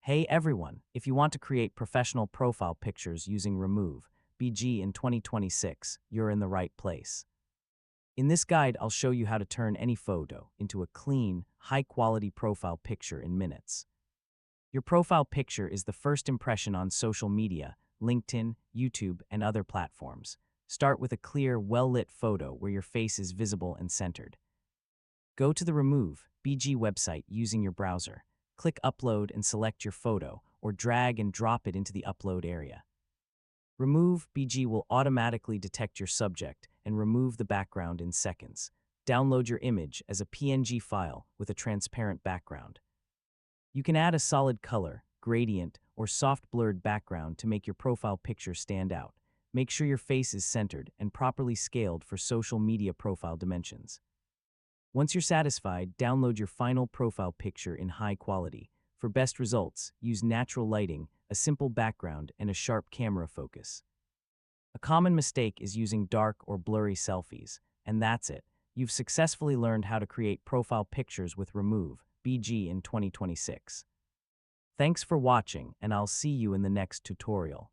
Hey everyone, if you want to create professional profile pictures using remove.bg in 2026, you're in the right place. In this guide, I'll show you how to turn any photo into a clean, high-quality profile picture in minutes. Your profile picture is the first impression on social media, LinkedIn, YouTube, and other platforms. Start with a clear, well-lit photo where your face is visible and centered. Go to the remove.bg website using your browser. Click Upload and select your photo, or drag and drop it into the upload area. Remove.bg will automatically detect your subject and remove the background in seconds. Download your image as a PNG file with a transparent background. You can add a solid color, gradient, or soft blurred background to make your profile picture stand out. Make sure your face is centered and properly scaled for social media profile dimensions. Once you're satisfied, download your final profile picture in high quality. For best results, use natural lighting, a simple background, and a sharp camera focus. A common mistake is using dark or blurry selfies, and that's it. You've successfully learned how to create profile pictures with remove.bg in 2026. Thanks for watching, and I'll see you in the next tutorial.